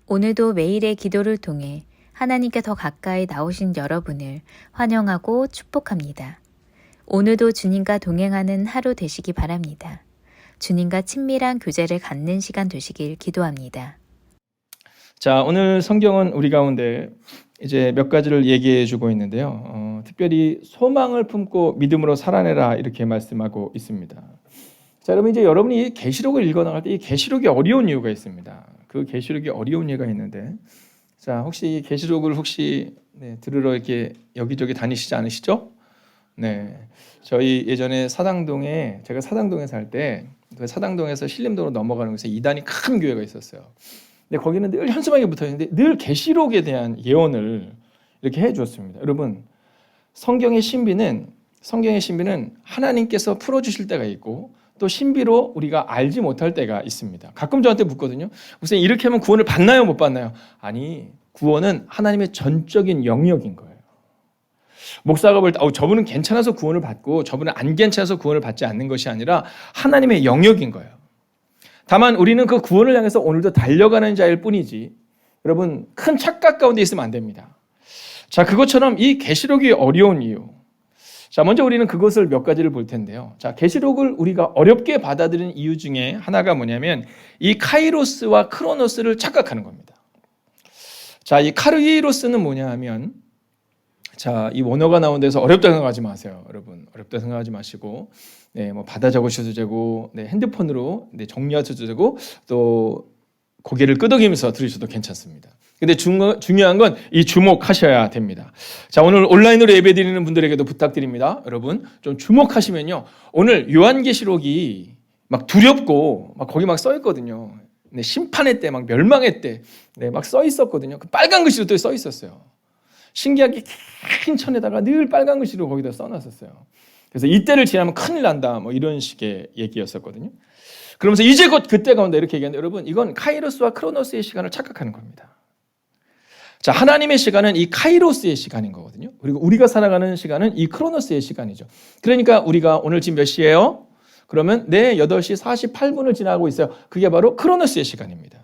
오늘도 매일의 기도를 통해 하나님께 더 가까이 나오신 여러분을 환영하고 축복합니다. 오늘도 주님과 동행하는 하루 되시기 바랍니다. 주님과 친밀한 교제를 갖는 시간 되시길 기도합니다. 자, 오늘 성경은 우리 가운데 이제 몇 가지를 얘기해 주고 있는데요. 특별히 소망을 품고 믿음으로 살아내라 이렇게 말씀하고 있습니다. 자, 여러분 이제 여러분이 계시록을 읽어 나갈 때 이 계시록이 어려운 이유가 있습니다. 그 계시록이 어려운 이유가 있는데, 자, 혹시 이 계시록을 들으러 이렇게 여기저기 다니시지 않으시죠? 네, 저희 예전에 제가 사당동에 살 때 그 사당동에서 신림동으로 넘어가는 곳에 이단이 큰 교회가 있었어요. 근데 거기는 늘 현수막이 붙어 있는데 늘 계시록에 대한 예언을 이렇게 해주었습니다. 여러분, 성경의 신비는 하나님께서 풀어주실 때가 있고 또 신비로 우리가 알지 못할 때가 있습니다. 가끔 저한테 묻거든요. 무슨 이렇게 하면 구원을 받나요, 못 받나요? 아니, 구원은 하나님의 전적인 영역인 거예요. 목사가 볼 때 저분은 괜찮아서 구원을 받고 저분은 안 괜찮아서 구원을 받지 않는 것이 아니라 하나님의 영역인 거예요. 다만 우리는 그 구원을 향해서 오늘도 달려가는 자일 뿐이지, 여러분, 큰 착각 가운데 있으면 안 됩니다. 자, 그것처럼 이 계시록이 어려운 이유. 자, 먼저 우리는 그것을 몇 가지를 볼 텐데요. 자, 계시록을 우리가 어렵게 받아들이는 이유 중에 하나가 뭐냐면 이 카이로스와 크로노스를 착각하는 겁니다. 자, 이 카이로스는 뭐냐 하면, 자, 이 원어가 나온 데서 어렵다 생각하지 마세요. 여러분, 어렵다 생각하지 마시고, 뭐 받아 적으셔도 되고, 핸드폰으로 정리하셔도 되고, 또 고개를 끄덕이면서 들으셔도 괜찮습니다. 근데 중요한 건 이 주목하셔야 됩니다. 자, 오늘 온라인으로 예배드리는 분들에게도 부탁드립니다. 여러분, 좀 주목하시면요, 오늘 요한계시록이 막 두렵고 막 거기 막 써 있거든요. 심판의 때, 막 멸망의 때, 막 써 있었거든요. 그 빨간 글씨로 또 써 있었어요. 신기하게 긴 천에다가 늘 빨간 글씨로 거기다 써놨었어요. 그래서 이때를 지나면 큰일 난다, 뭐 이런 식의 얘기였었거든요. 그러면서 이제 곧 그때가 온다 이렇게 얘기하는데, 여러분, 이건 카이로스와 크로노스의 시간을 착각하는 겁니다. 자, 하나님의 시간은 이 카이로스의 시간인 거거든요. 그리고 우리가 살아가는 시간은 이 크로노스의 시간이죠. 그러니까 우리가 오늘 지금 몇 시예요? 그러면 8시 48분을 지나고 있어요. 그게 바로 크로노스의 시간입니다.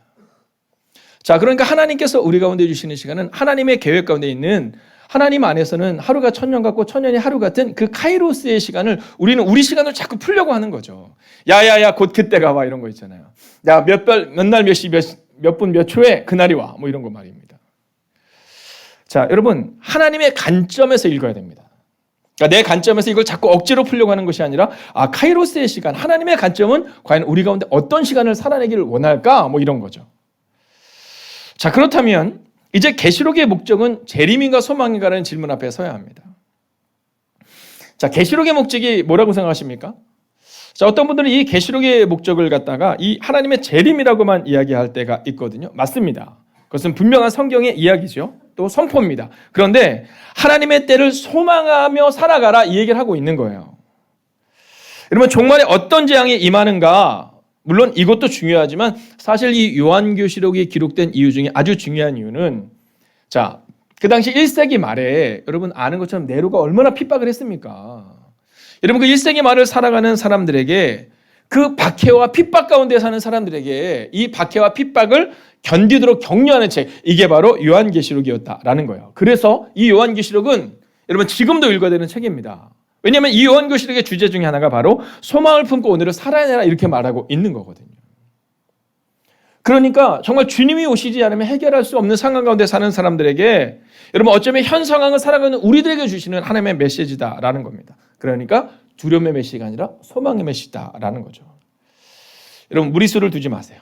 자, 그러니까 하나님께서 우리 가운데 주시는 시간은 하나님의 계획 가운데 있는, 하나님 안에서는 하루가 천년 같고 천년이 하루 같은 그 카이로스의 시간을 우리는 우리 시간을 자꾸 풀려고 하는 거죠. 야야야, 곧 그때가 와, 이런 거 있잖아요. 야, 몇 날 몇 시 몇 분 몇 초에 그날이 와, 뭐 이런 거 말입니다. 자, 여러분, 하나님의 관점에서 읽어야 됩니다. 그러니까 내 관점에서 이걸 자꾸 억지로 풀려고 하는 것이 아니라, 카이로스의 시간, 하나님의 관점은 과연 우리 가운데 어떤 시간을 살아내기를 원할까, 뭐 이런 거죠. 자, 그렇다면 이제 계시록의 목적은 재림인가 소망인가라는 질문 앞에 서야 합니다. 자, 계시록의 목적이 뭐라고 생각하십니까? 자, 어떤 분들은 이 계시록의 목적을 갖다가 이 하나님의 재림이라고만 이야기할 때가 있거든요. 맞습니다. 그것은 분명한 성경의 이야기죠. 또 선포입니다. 그런데 하나님의 때를 소망하며 살아가라, 이 얘기를 하고 있는 거예요. 여러분, 종말에 어떤 재앙이 임하는가, 물론 이것도 중요하지만 사실 이 요한계시록이 기록된 이유 중에 아주 중요한 이유는, 자, 그 당시 1세기 말에 여러분 아는 것처럼 네로가 얼마나 핍박을 했습니까? 여러분, 그 1세기 말을 살아가는 사람들에게, 그 박해와 핍박 가운데 사는 사람들에게 이 박해와 핍박을 견디도록 격려하는 책, 이게 바로 요한계시록이었다라는 거예요. 그래서 이 요한계시록은 여러분 지금도 읽어야 되는 책입니다. 왜냐하면 이 요한계시록의 주제 중에 하나가 바로 소망을 품고 오늘을 살아내라, 이렇게 말하고 있는 거거든요. 그러니까 정말 주님이 오시지 않으면 해결할 수 없는 상황 가운데 사는 사람들에게, 여러분, 어쩌면 현 상황을 살아가는 우리들에게 주시는 하나님의 메시지다라는 겁니다. 그러니까 두려움의 메시지가 아니라 소망의 메시지다라는 거죠. 여러분, 무리수를 두지 마세요.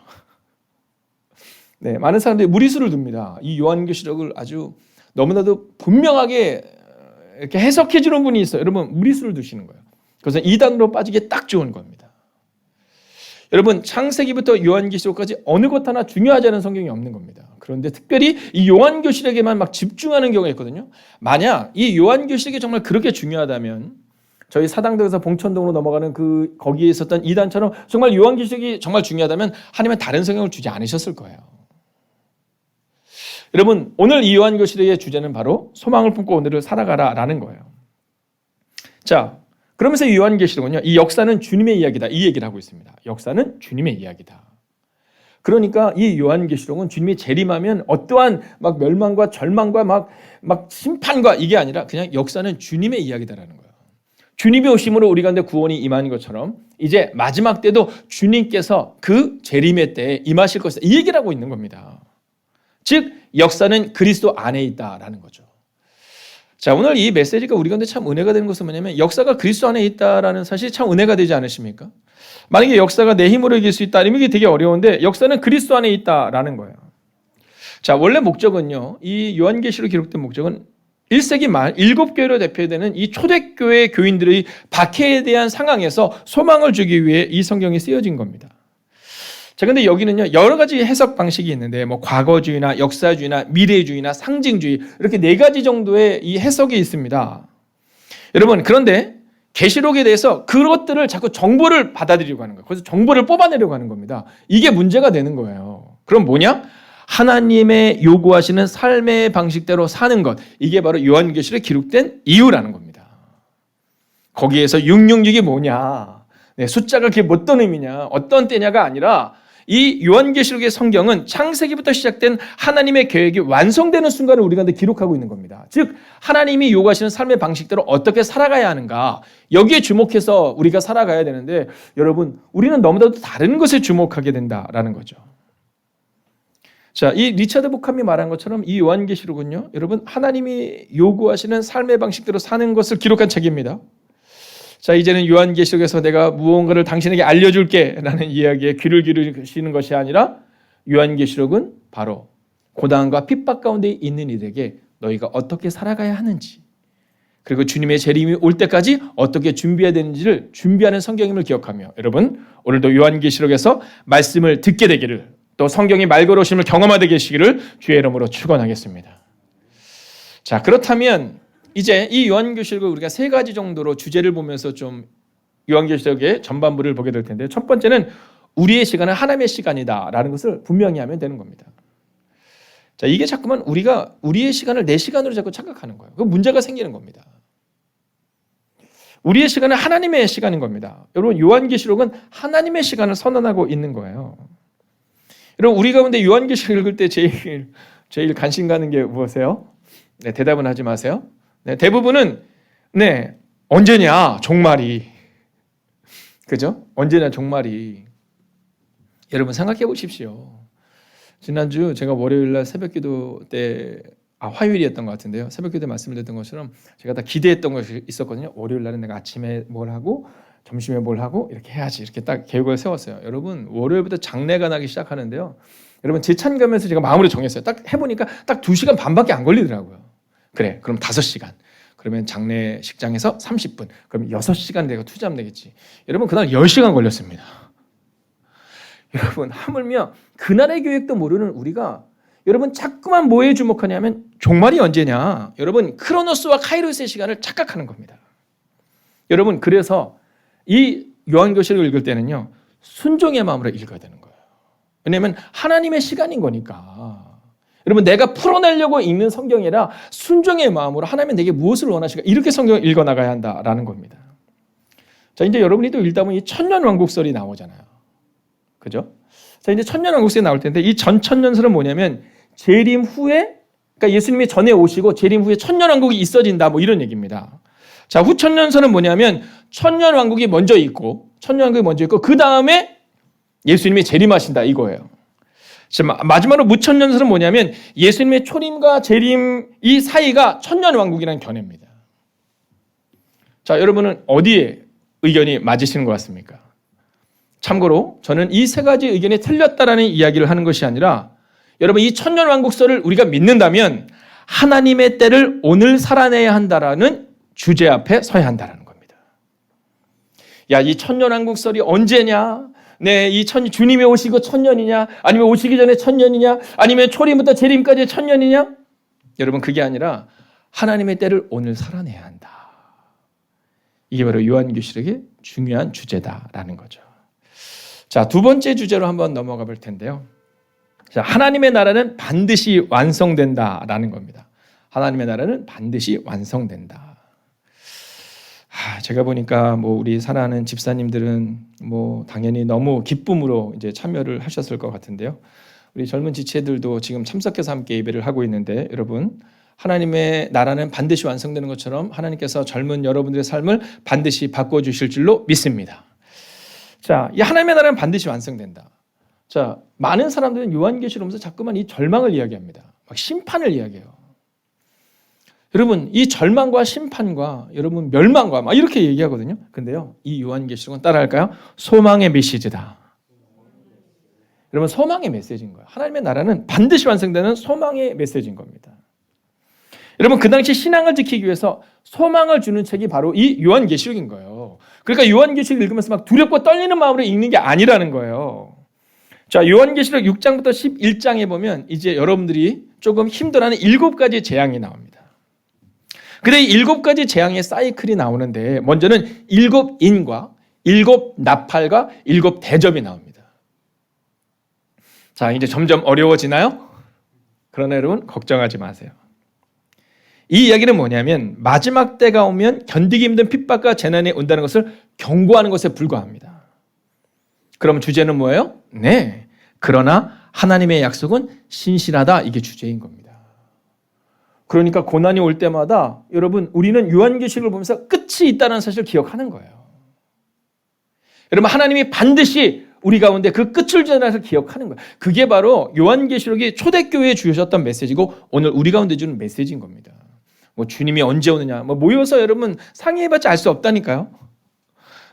많은 사람들이 무리수를 둡니다. 이 요한계시록을 아주 너무나도 분명하게 이렇게 해석해 주는 분이 있어요. 여러분, 무리수를 두시는 거예요. 그것은 이단으로 빠지기에 딱 좋은 겁니다. 여러분, 창세기부터 요한계시록까지 어느 것 하나 중요하지 않은 성경이 없는 겁니다. 그런데 특별히 이 요한계시록에만 막 집중하는 경우가 있거든요. 만약 이 요한계시록이 정말 그렇게 중요하다면 저희 사당동에서 봉천동으로 넘어가는 거기에 있었던 이단처럼 정말 요한계시록이 정말 중요하다면 하나님은 다른 성경을 주지 않으셨을 거예요. 여러분, 오늘 이 요한계시록의 주제는 바로 소망을 품고 오늘을 살아가라라는 거예요. 자, 그러면서 이 요한계시록은요, 이 역사는 주님의 이야기다, 이 얘기를 하고 있습니다. 역사는 주님의 이야기다. 그러니까 이 요한계시록은 주님이 재림하면 어떠한 막 멸망과 절망과 막 심판과 이게 아니라 그냥 역사는 주님의 이야기다라는 거예요. 주님이 오심으로 우리 가운데 구원이 임하는 것처럼 이제 마지막 때도 주님께서 그 재림의 때에 임하실 것이다. 이 얘기를 하고 있는 겁니다. 즉 역사는 그리스도 안에 있다라는 거죠. 자, 오늘 이 메시지가 우리 가운데 참 은혜가 되는 것은 뭐냐면 역사가 그리스도 안에 있다라는 사실이 참 은혜가 되지 않으십니까? 만약에 역사가 내 힘으로 이길 수 있다, 이게 되게 어려운데 역사는 그리스도 안에 있다라는 거예요. 자, 원래 목적은요, 이 요한계시록 기록된 목적은 1세기 말 7교회로 대표되는 이 초대교회 교인들의 박해에 대한 상황에서 소망을 주기 위해 이 성경이 쓰여진 겁니다. 자, 근데 여기는요, 여러 가지 해석 방식이 있는데, 뭐, 과거주의나 역사주의나 미래주의나 상징주의, 이렇게 4가지 정도의 이 해석이 있습니다. 여러분, 그런데 계시록에 대해서 그것들을 자꾸 정보를 받아들이려고 하는 거예요. 그래서 정보를 뽑아내려고 하는 겁니다. 이게 문제가 되는 거예요. 그럼 뭐냐? 하나님의 요구하시는 삶의 방식대로 사는 것. 이게 바로 요한계시록에 기록된 이유라는 겁니다. 거기에서 666이 뭐냐? 네, 숫자가 그게 어떤 의미냐? 어떤 때냐가 아니라 이 요한계시록의 성경은 창세기부터 시작된 하나님의 계획이 완성되는 순간을 우리가 기록하고 있는 겁니다. 즉 하나님이 요구하시는 삶의 방식대로 어떻게 살아가야 하는가, 여기에 주목해서 우리가 살아가야 되는데 여러분, 우리는 너무나도 다른 것에 주목하게 된다라는 거죠. 자, 이 리차드 부캄이 말한 것처럼 이 요한계시록은요, 여러분 하나님이 요구하시는 삶의 방식대로 사는 것을 기록한 책입니다. 자, 이제는 요한계시록에서 내가 무언가를 당신에게 알려줄게 라는 이야기에 귀를 기울이시는 것이 아니라 요한계시록은 바로 고난과 핍박 가운데 있는 이들에게 너희가 어떻게 살아가야 하는지, 그리고 주님의 재림이 올 때까지 어떻게 준비해야 되는지를 준비하는 성경임을 기억하며, 여러분 오늘도 요한계시록에서 말씀을 듣게 되기를, 또 성경이 말걸으심을 경험하게 되시기를 주의 이름으로 축원하겠습니다. 자, 그렇다면 이제 이 요한계시록을 우리가 3가지 정도로 주제를 보면서 좀 요한계시록의 전반부를 보게 될 텐데, 첫 번째는 우리의 시간은 하나님의 시간이다라는 것을 분명히 하면 되는 겁니다. 자, 이게 자꾸만 우리가 우리의 시간을 내 시간으로 자꾸 착각하는 거예요. 그 문제가 생기는 겁니다. 우리의 시간은 하나님의 시간인 겁니다. 여러분, 요한계시록은 하나님의 시간을 선언하고 있는 거예요. 여러분, 우리 가운데 요한계시록 읽을 때 제일 관심 가는 게 무엇이에요? 네, 대답은 하지 마세요. 네, 대부분은 언제냐 종말이, 그죠? 언제냐 종말이. 여러분 생각해 보십시오. 지난주 제가 월요일날 새벽기도 때 화요일이었던 것 같은데요, 새벽기도 말씀을 드렸던 것처럼 제가 다 기대했던 것이 있었거든요. 월요일날은 내가 아침에 뭘 하고 점심에 뭘 하고 이렇게 해야지, 이렇게 딱 계획을 세웠어요. 여러분, 월요일부터 장례가 나기 시작하는데요, 여러분 제찬 가면서 제가 마음으로 정했어요. 딱 해보니까 딱 2시간 반밖에 안 걸리더라고요. 그래, 그럼 5시간. 그러면 장례식장에서 30분. 그럼 6시간 내가 투자하면 되겠지. 여러분, 그날 10시간 걸렸습니다. 여러분, 하물며 그날의 계획도 모르는 우리가, 여러분 자꾸만 뭐에 주목하냐면 종말이 언제냐. 여러분, 크로노스와 카이로스의 시간을 착각하는 겁니다. 여러분, 그래서 이 요한계시록을 읽을 때는요, 순종의 마음으로 읽어야 되는 거예요. 왜냐하면 하나님의 시간인 거니까. 여러분, 내가 풀어내려고 읽는 성경이라 순종의 마음으로 하나님은 내게 무엇을 원하실까, 이렇게 성경을 읽어나가야 한다라는 겁니다. 자, 이제 여러분이 또 읽다 보면 이 천년왕국설이 나오잖아요. 그죠? 자, 이제 천년왕국설이 나올 텐데, 이 전천년설은 뭐냐면 재림 후에, 그러니까 예수님이 전에 오시고 재림 후에 천년왕국이 있어진다, 뭐 이런 얘기입니다. 자, 후천년설은 뭐냐면 천년왕국이 먼저 있고 그 다음에 예수님이 재림하신다, 이거예요. 마지막으로 무천년설은 뭐냐면 예수님의 초림과 재림 이 사이가 천년왕국이라는 견해입니다. 자, 여러분은 어디에 의견이 맞으시는 것 같습니까? 참고로 저는 이 3가지 의견이 틀렸다라는 이야기를 하는 것이 아니라, 여러분 이 천년왕국설을 우리가 믿는다면 하나님의 때를 오늘 살아내야 한다라는 주제 앞에 서야 한다는 겁니다. 야, 이 천년왕국설이 언제냐? 네, 주님이 오시고 1000년이냐? 아니면 오시기 전에 1000년이냐? 아니면 초림부터 재림까지 1000년이냐? 여러분, 그게 아니라 하나님의 때를 오늘 살아내야 한다. 이게 바로 요한계시록의 중요한 주제다라는 거죠. 자, 2번째 주제로 한번 넘어가 볼 텐데요. 자, 하나님의 나라는 반드시 완성된다라는 겁니다. 하나님의 나라는 반드시 완성된다. 제가 보니까 우리 사랑하는 집사님들은 당연히 너무 기쁨으로 이제 참여를 하셨을 것 같은데요. 우리 젊은 지체들도 지금 참석해서 함께 예배를 하고 있는데, 여러분, 하나님의 나라는 반드시 완성되는 것처럼 하나님께서 젊은 여러분들의 삶을 반드시 바꿔주실 줄로 믿습니다. 자, 이 하나님의 나라는 반드시 완성된다. 자, 많은 사람들은 요한계시록 보면서 자꾸만 이 절망을 이야기합니다. 막 심판을 이야기해요. 여러분, 이 절망과 심판과 여러분 멸망과 막 이렇게 얘기하거든요. 근데요, 이 요한계시록은 따라할까요? 소망의 메시지다. 여러분, 소망의 메시지인 거예요. 하나님의 나라는 반드시 완성되는 소망의 메시지인 겁니다. 여러분, 그 당시 신앙을 지키기 위해서 소망을 주는 책이 바로 이 요한계시록인 거예요. 그러니까 요한계시록 읽으면서 막 두렵고 떨리는 마음으로 읽는 게 아니라는 거예요. 자, 요한계시록 6장부터 11장에 보면 이제 여러분들이 조금 힘들어하는 7가지 재앙이 나옵니다. 근데 이 7가지 재앙의 사이클이 나오는데, 먼저는 7인과 7나팔과 7대접이 나옵니다. 자, 이제 점점 어려워지나요? 그러나 여러분, 걱정하지 마세요. 이 이야기는 뭐냐면 마지막 때가 오면 견디기 힘든 핍박과 재난이 온다는 것을 경고하는 것에 불과합니다. 그럼 주제는 뭐예요? 네, 그러나 하나님의 약속은 신실하다, 이게 주제인 겁니다. 그러니까 고난이 올 때마다 여러분, 우리는 요한계시록을 보면서 끝이 있다는 사실을 기억하는 거예요. 여러분, 하나님이 반드시 우리 가운데 그 끝을 전해서 기억하는 거예요. 그게 바로 요한계시록이 초대교회에 주셨던 메시지고 오늘 우리 가운데 주는 메시지인 겁니다. 주님이 언제 오느냐, 모여서 여러분 상의해봤자 알 수 없다니까요.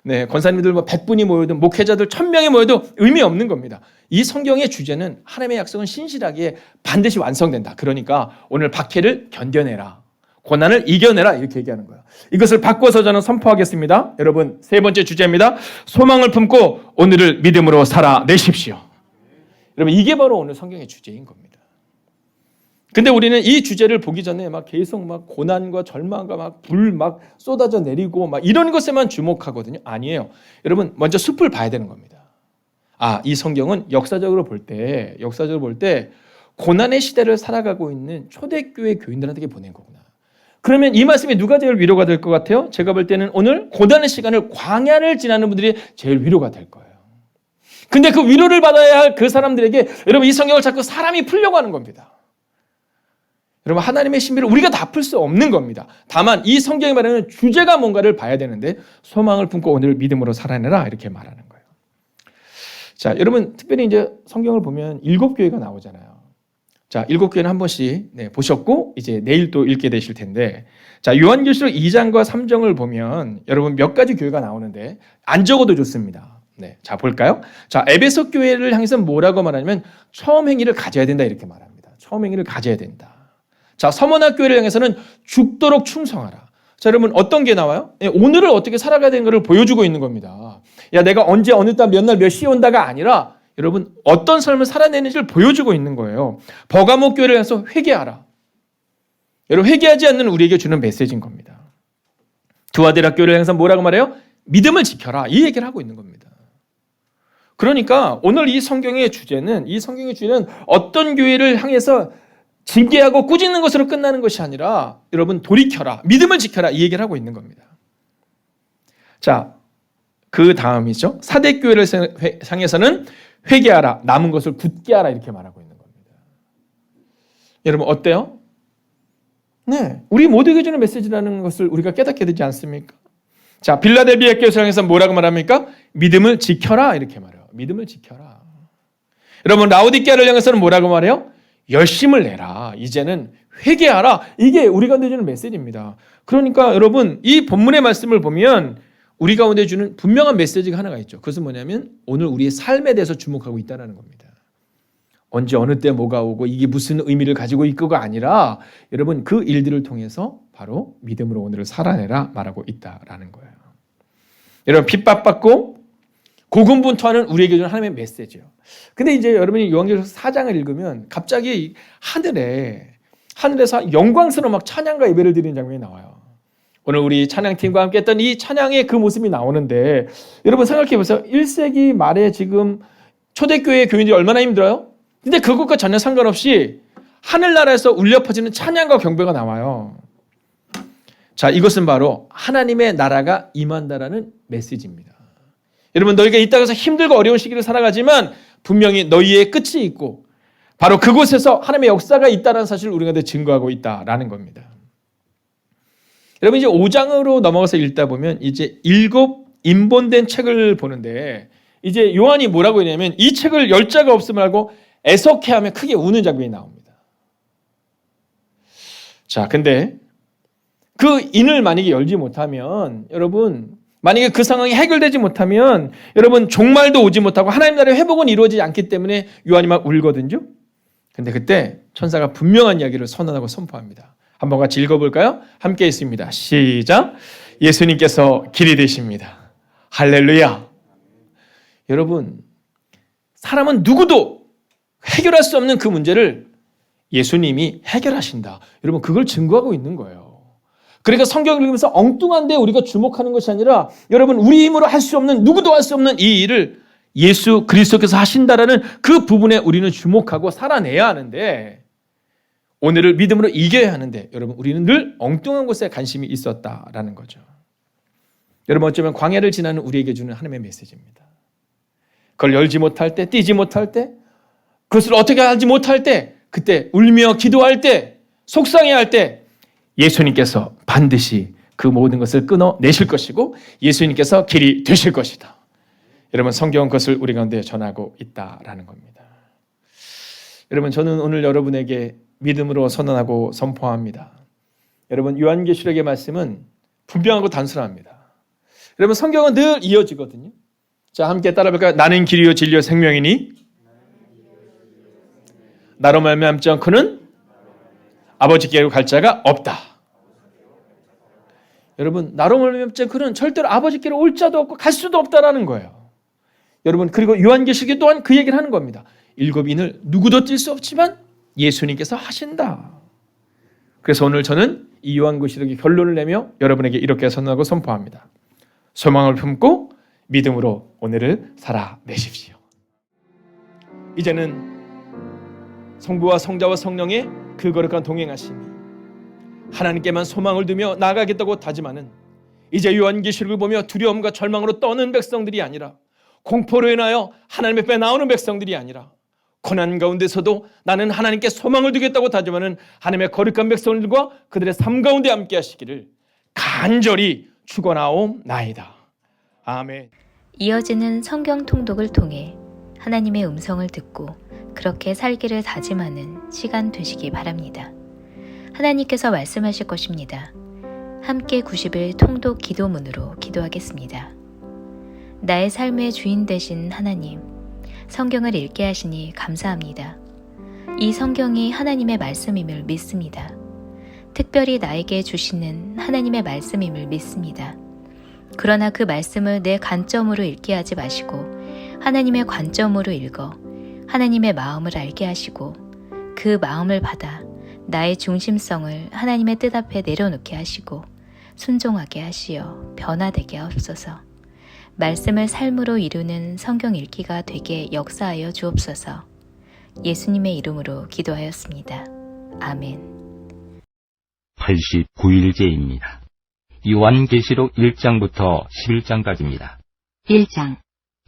네, 권사님들 100분이 모여도, 목회자들 1000명이 모여도 의미 없는 겁니다. 이 성경의 주제는 하나님의 약속은 신실하게 반드시 완성된다. 그러니까 오늘 박해를 견뎌내라, 고난을 이겨내라, 이렇게 얘기하는 거예요. 이것을 바꿔서 저는 선포하겠습니다. 여러분, 3번째 주제입니다. 소망을 품고 오늘을 믿음으로 살아내십시오. 여러분, 이게 바로 오늘 성경의 주제인 겁니다. 근데 우리는 이 주제를 보기 전에 계속 고난과 절망과 불 쏟아져 내리고 이런 것에만 주목하거든요. 아니에요. 여러분, 먼저 숲을 봐야 되는 겁니다. 이 성경은 역사적으로 볼 때 고난의 시대를 살아가고 있는 초대교회 교인들한테 보낸 거구나. 그러면 이 말씀이 누가 제일 위로가 될 것 같아요? 제가 볼 때는 오늘 고난의 시간을, 광야를 지나는 분들이 제일 위로가 될 거예요. 근데 그 위로를 받아야 할 그 사람들에게 여러분, 이 성경을 자꾸 사람이 풀려고 하는 겁니다. 여러분, 하나님의 신비를 우리가 다 풀 수 없는 겁니다. 다만 이 성경이 말하는 주제가 뭔가를 봐야 되는데, 소망을 품고 오늘 믿음으로 살아내라, 이렇게 말하는 거예요. 자, 여러분, 특별히 이제 성경을 보면 7교회가 나오잖아요. 자, 7교회는 한 번씩 보셨고 이제 내일 또 읽게 되실 텐데, 자, 요한계시록 2장과 3장을 보면 여러분 몇 가지 교회가 나오는데 안 적어도 좋습니다. 네, 자, 볼까요? 자, 에베소 교회를 향해서 뭐라고 말하냐면 처음 행위를 가져야 된다, 이렇게 말합니다. 처음 행위를 가져야 된다. 자, 서머나 교회를 향해서는 죽도록 충성하라. 자, 여러분, 어떤 게 나와요? 오늘을 어떻게 살아가야 되는 것을 보여주고 있는 겁니다. 야, 내가 언제 어느 달 몇 날 몇 시에 온다가 아니라 여러분, 어떤 삶을 살아내는지를 보여주고 있는 거예요. 버가모 교회를 향해서 회개하라. 여러분, 회개하지 않는 우리에게 주는 메시지인 겁니다. 두아데라 교회를 향해서 뭐라고 말해요? 믿음을 지켜라, 이 얘기를 하고 있는 겁니다. 그러니까 오늘 이 성경의 주제는 어떤 교회를 향해서 징계하고 꾸짖는 것으로 끝나는 것이 아니라 여러분, 돌이켜라, 믿음을 지켜라, 이 얘기를 하고 있는 겁니다. 자, 그 다음이죠. 사대교회를 향해서는 회개하라, 남은 것을 굳게 하라, 이렇게 말하고 있는 겁니다. 여러분, 어때요? 네, 우리 모두에게 주는 메시지라는 것을 우리가 깨닫게 되지 않습니까? 자, 빌라델비아 교회를 향해서 뭐라고 말합니까? 믿음을 지켜라, 이렇게 말해요. 믿음을 지켜라. 여러분, 라오디게아를 향해서는 뭐라고 말해요? 열심을 내라, 이제는 회개하라, 이게 우리 가운데 주는 메시지입니다. 그러니까 여러분, 이 본문의 말씀을 보면 우리 가운데 주는 분명한 메시지가 하나가 있죠. 그것은 뭐냐면 오늘 우리의 삶에 대해서 주목하고 있다는 겁니다. 언제 어느 때 뭐가 오고 이게 무슨 의미를 가지고 있고가 아니라 여러분, 그 일들을 통해서 바로 믿음으로 오늘을 살아내라 말하고 있다라는 거예요. 여러분, 핍박받고 고군분투하는 우리에게 주는 하나님의 메시지요. 근데 이제 여러분이 요한계시록 4장을 읽으면 갑자기 하늘에서 영광스러운 찬양과 예배를 드리는 장면이 나와요. 오늘 우리 찬양팀과 함께 했던 이 찬양의 그 모습이 나오는데, 여러분 생각해 보세요. 1세기 말에 지금 초대교회 교인들이 얼마나 힘들어요? 근데 그것과 전혀 상관없이 하늘나라에서 울려 퍼지는 찬양과 경배가 나와요. 자, 이것은 바로 하나님의 나라가 임한다라는 메시지입니다. 여러분, 너희가 이 땅에서 힘들고 어려운 시기를 살아가지만 분명히 너희의 끝이 있고 바로 그곳에서 하나님의 역사가 있다는 사실을 우리가 증거하고 있다라는 겁니다. 여러분, 이제 5장으로 넘어가서 읽다 보면 이제 7 인본된 책을 보는데 이제 요한이 뭐라고 했냐면 이 책을 열 자가 없음을 알고 애석해하며 크게 우는 장면이 나옵니다. 자, 근데 그 인을 만약에 열지 못하면 여러분, 만약에 그 상황이 해결되지 못하면 여러분 종말도 오지 못하고 하나님 나라의 회복은 이루어지지 않기 때문에 요한이 막 울거든요. 근데 그때 천사가 분명한 이야기를 선언하고 선포합니다. 한번 같이 읽어볼까요? 함께 있습니다. 시작. 예수님께서 길이 되십니다. 할렐루야. 여러분, 사람은 누구도 해결할 수 없는 그 문제를 예수님이 해결하신다. 여러분, 그걸 증거하고 있는 거예요. 그러니까 성경을 읽으면서 엉뚱한 데 우리가 주목하는 것이 아니라 여러분, 우리 힘으로 할 수 없는, 누구도 할 수 없는 이 일을 예수 그리스도께서 하신다라는 그 부분에 우리는 주목하고 살아내야 하는데, 오늘을 믿음으로 이겨야 하는데 여러분, 우리는 늘 엉뚱한 곳에 관심이 있었다라는 거죠. 여러분, 어쩌면 광야를 지나는 우리에게 주는 하나님의 메시지입니다. 그걸 열지 못할 때, 뛰지 못할 때, 그것을 어떻게 하지 못할 때, 그때 울며 기도할 때, 속상해할 때 예수님께서 반드시 그 모든 것을 끊어내실 것이고 예수님께서 길이 되실 것이다. 여러분, 성경은 그것을 우리 가운데 전하고 있다라는 겁니다. 여러분, 저는 오늘 여러분에게 믿음으로 선언하고 선포합니다. 여러분, 요한계시록의 말씀은 분명하고 단순합니다. 여러분, 성경은 늘 이어지거든요. 자, 함께 따라볼까요? 나는 길이요 진리요 생명이니 나로 말미암지 않고는 아버지께로 갈 자가 없다. 여러분, 나로 말미암지 않고는 절대로 아버지께로 올 자도 없고 갈 수도 없다라는 거예요. 여러분, 그리고 요한계시록에 또한 그 얘기를 하는 겁니다. 7인을 누구도 뛸 수 없지만 예수님께서 하신다. 그래서 오늘 저는 이 요한계시록의 결론을 내며 여러분에게 이렇게 선언하고 선포합니다. 소망을 품고 믿음으로 오늘을 살아내십시오. 이제는 성부와 성자와 성령의 그 거룩한 동행하심이 하나님께만 소망을 두며 나아가겠다고 다짐하는, 이제 요한계시록을 보며 두려움과 절망으로 떠는 백성들이 아니라, 공포로 인하여 하나님 앞에 나오는 백성들이 아니라, 고난 가운데서도 나는 하나님께 소망을 두겠다고 다짐하는 하나님의 거룩한 백성들과 그들의 삶 가운데 함께 하시기를 간절히 축원하옵나이다. 아멘. 이어지는 성경 통독을 통해 하나님의 음성을 듣고 그렇게 살기를 다짐하는 시간 되시기 바랍니다. 하나님께서 말씀하실 것입니다. 함께 90일 통독 기도문으로 기도하겠습니다. 나의 삶의 주인 되신 하나님, 성경을 읽게 하시니 감사합니다. 이 성경이 하나님의 말씀임을 믿습니다. 특별히 나에게 주시는 하나님의 말씀임을 믿습니다. 그러나 그 말씀을 내 관점으로 읽게 하지 마시고 하나님의 관점으로 읽어 하나님의 마음을 알게 하시고 그 마음을 받아 나의 중심성을 하나님의 뜻 앞에 내려놓게 하시고 순종하게 하시어 변화되게 하옵소서. 말씀을 삶으로 이루는 성경 읽기가 되게 역사하여 주옵소서. 예수님의 이름으로 기도하였습니다. 아멘. 89일째입니다. 요한계시록 1장부터 11장까지입니다. 1장.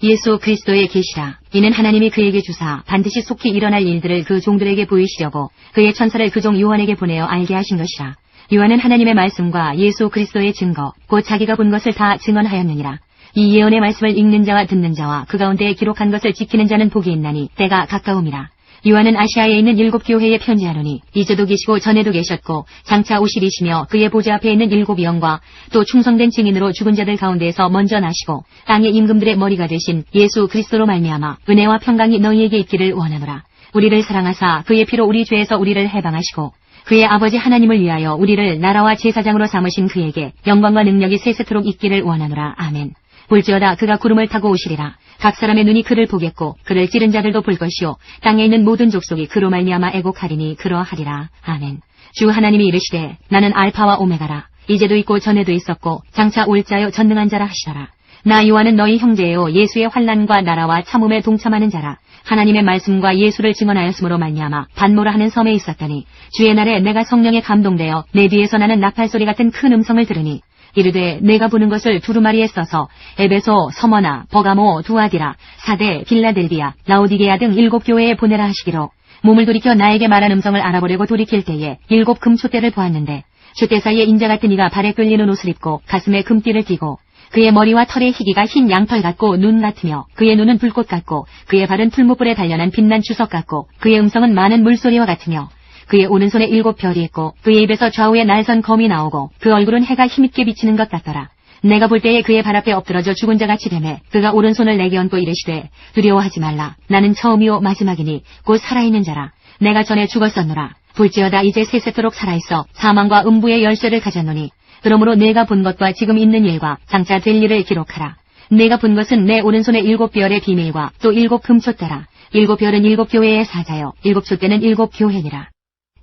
예수 그리스도의 계시라. 이는 하나님이 그에게 주사 반드시 속히 일어날 일들을 그 종들에게 보이시려고 그의 천사를 그 종 요한에게 보내어 알게 하신 것이라. 요한은 하나님의 말씀과 예수 그리스도의 증거 곧 자기가 본 것을 다 증언하였느니라. 이 예언의 말씀을 읽는 자와 듣는 자와 그 가운데 기록한 것을 지키는 자는 복이 있나니 때가 가까움이라. 요한은 아시아에 있는 7 교회에 편지하노니 이제도 계시고 전에도 계셨고 장차 오실이시며 그의 보좌 앞에 있는 7 영과 또 충성된 증인으로 죽은 자들 가운데에서 먼저 나시고 땅의 임금들의 머리가 되신 예수 그리스도로 말미암아 은혜와 평강이 너희에게 있기를 원하노라. 우리를 사랑하사 그의 피로 우리 죄에서 우리를 해방하시고 그의 아버지 하나님을 위하여 우리를 나라와 제사장으로 삼으신 그에게 영광과 능력이 세세토록 있기를 원하노라. 아멘. 볼지어다 그가 구름을 타고 오시리라. 각 사람의 눈이 그를 보겠고 그를 찌른 자들도 볼 것이요 땅에 있는 모든 족속이 그로 말미암아 애곡하리니 그러하리라. 아멘. 주 하나님이 이르시되 나는 알파와 오메가라. 이제도 있고 전에도 있었고 장차 올 자요 전능한 자라 하시더라. 나 요한은 너희 형제요 예수의 환난과 나라와 참음에 동참하는 자라. 하나님의 말씀과 예수를 증언하였으므로 말미암아 반모라 하는 섬에 있었더니 주의 날에 내가 성령에 감동되어 내 뒤에서 나는 나팔소리 같은 큰 음성을 들으니 이르되 내가 부는 것을 두루마리에 써서 에베소, 서머나, 버가모, 두아디라, 사데, 빌라델비아, 라오디게아 등 7 교회에 보내라 하시기로 몸을 돌이켜 나에게 말한 음성을 알아보려고 돌이킬 때에 7 금촛대를 보았는데 촛대 사이에 인자 같은 이가 발에 끌리는 옷을 입고 가슴에 금띠를 띠고 그의 머리와 털의 희기가 흰 양털 같고 눈 같으며 그의 눈은 불꽃 같고 그의 발은 풀무불에 단련한 빛난 주석 같고 그의 음성은 많은 물소리와 같으며 그의 오른손에 7 별이 있고 그의 입에서 좌우에 날선 검이 나오고 그 얼굴은 해가 힘있게 비치는 것 같더라. 내가 볼 때에 그의 발 앞에 엎드러져 죽은 자같이 되매 그가 오른손을 내게 얹고 이르시되 두려워하지 말라. 나는 처음이요 마지막이니 곧 살아있는 자라. 내가 전에 죽었었노라. 볼지어다 이제 세세토록 살아있어 사망과 음부의 열쇠를 가졌노니 그러므로 내가 본 것과 지금 있는 일과 장차 될 일을 기록하라. 내가 본 것은 내 오른손에 7 별의 비밀과 또 7 금촛대라. 7 별은 7 교회의 사자요 7 촛대는 7 교회니라.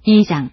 2장.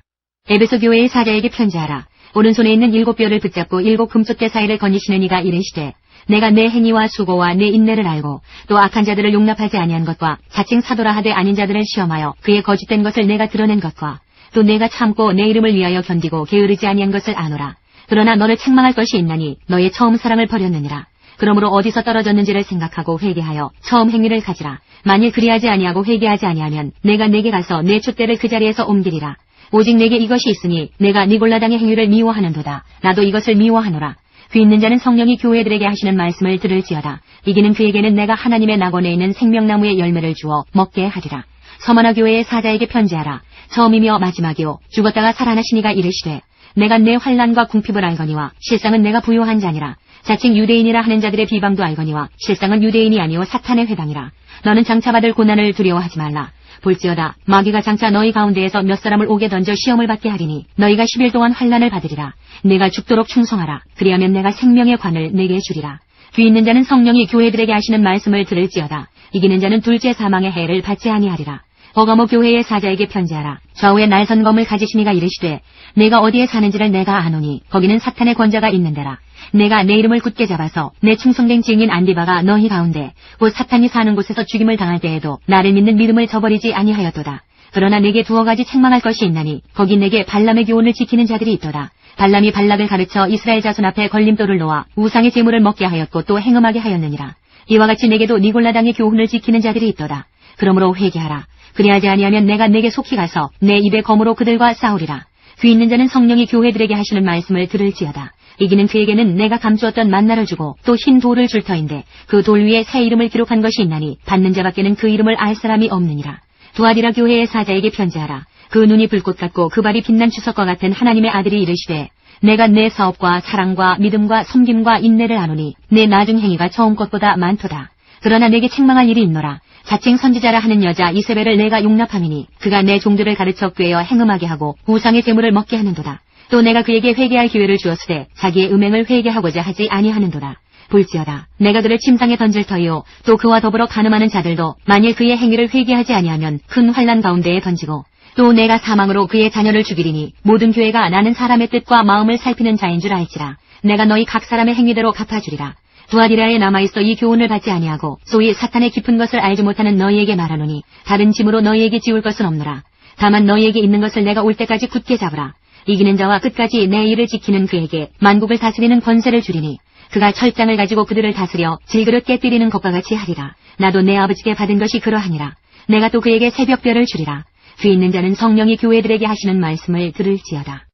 에베소 교회의 사자에게 편지하라. 오른손에 있는 7 별을 붙잡고 7 금촛대 사이를 거니시는 이가 이르시되 내가 내 행위와 수고와 내 인내를 알고 또 악한 자들을 용납하지 아니한 것과 자칭 사도라 하되 아닌 자들을 시험하여 그의 거짓된 것을 내가 드러낸 것과 또 내가 참고 내 이름을 위하여 견디고 게으르지 아니한 것을 아노라. 그러나 너를 책망할 것이 있나니 너의 처음 사랑을 버렸느니라. 그러므로 어디서 떨어졌는지를 생각하고 회개하여 처음 행위를 가지라. 만일 그리하지 아니하고 회개하지 아니하면 내가 내게 가서 내 촛대를 그 자리에서 옮기리라. 오직 내게 이것이 있으니 내가 니골라당의 행위를 미워하는도다. 나도 이것을 미워하노라. 귀 있는 자는 성령이 교회들에게 하시는 말씀을 들을지어다. 이기는 그에게는 내가 하나님의 낙원에 있는 생명나무의 열매를 주어 먹게 하리라. 서머나 교회의 사자에게 편지하라. 처음이며 마지막이요 죽었다가 살아나신 이가 이르시되 내가 내 환난과 궁핍을 알거니와 실상은 내가 부요한 자니라. 자칭 유대인이라 하는 자들의 비방도 알거니와 실상은 유대인이 아니요 사탄의 회당이라. 너는 장차 받을 고난을 두려워하지 말라. 볼지어다 마귀가 장차 너희 가운데에서 몇 사람을 옥에 던져 시험을 받게 하리니 너희가 10일 동안 환난을 받으리라. 내가 죽도록 충성하라. 그리하면 내가 생명의 관을 내게 주리라. 귀 있는 자는 성령이 교회들에게 하시는 말씀을 들을지어다. 이기는 자는 둘째 사망의 해를 받지 아니하리라. 버가모 교회의 사자에게 편지하라. 좌우에 날선 검을 가지신 이가 이르시되 내가 어디에 사는지를 내가 아노니 거기는 사탄의 권자가 있는 데라. 내가 내 이름을 굳게 잡아서 내 충성된 증인 안디바가 너희 가운데 곧 사탄이 사는 곳에서 죽임을 당할 때에도 나를 믿는 믿음을 저버리지 아니하였도다. 그러나 내게 2 가지 책망할 것이 있나니 거기 내게 발람의 교훈을 지키는 자들이 있도다. 발람이 발락을 가르쳐 이스라엘 자손 앞에 걸림돌을 놓아 우상의 제물을 먹게 하였고 또 행음하게 하였느니라. 이와 같이 내게도 니골라당의 교훈을 지키는 자들이 있도다. 그러므로 회개하라. 그리하지 아니하면 내가 내게 속히 가서 내 입의 검으로 그들과 싸우리라. 귀 있는 자는 성령이 교회들에게 하시는 말씀을 들을지어다. 이기는 그에게는 내가 감추었던 만나를 주고 또 흰 돌을 줄 터인데 그 돌 위에 새 이름을 기록한 것이 있나니 받는 자밖에는 그 이름을 알 사람이 없느니라. 두아디라 교회의 사자에게 편지하라. 그 눈이 불꽃 같고 그 발이 빛난 주석과 같은 하나님의 아들이 이르시되 내가 내 사업과 사랑과 믿음과 섬김과 인내를 아노니 내 나중 행위가 처음 것보다 많도다. 그러나 내게 책망할 일이 있노라. 자칭 선지자라 하는 여자 이세벨을 내가 용납함이니 그가 내 종들을 가르쳐 꾀어 행음하게 하고 우상의 제물을 먹게 하는도다. 또 내가 그에게 회개할 기회를 주었으되 자기의 음행을 회개하고자 하지 아니하는도다. 볼지어다 내가 그를 침상에 던질 터이요 또 그와 더불어 간음하는 자들도 만일 그의 행위를 회개하지 아니하면 큰 환난 가운데에 던지고 또 내가 사망으로 그의 자녀를 죽이리니 모든 교회가 나는 사람의 뜻과 마음을 살피는 자인 줄 알지라. 내가 너희 각 사람의 행위대로 갚아주리라. 두아디라에 남아있어 이 교훈을 받지 아니하고 소위 사탄의 깊은 것을 알지 못하는 너희에게 말하노니 다른 짐으로 너희에게 지울 것은 없노라. 다만 너희에게 있는 것을 내가 올 때까지 굳게 잡으라. 이기는 자와 끝까지 내 일을 지키는 그에게 만국을 다스리는 권세를 주리니 그가 철장을 가지고 그들을 다스려 질그릇 깨뜨리는 것과 같이 하리라. 나도 내 아버지께 받은 것이 그러하니라. 내가 또 그에게 새벽별을 주리라. 귀 있는 자는 성령이 교회들에게 하시는 말씀을 들을지어다.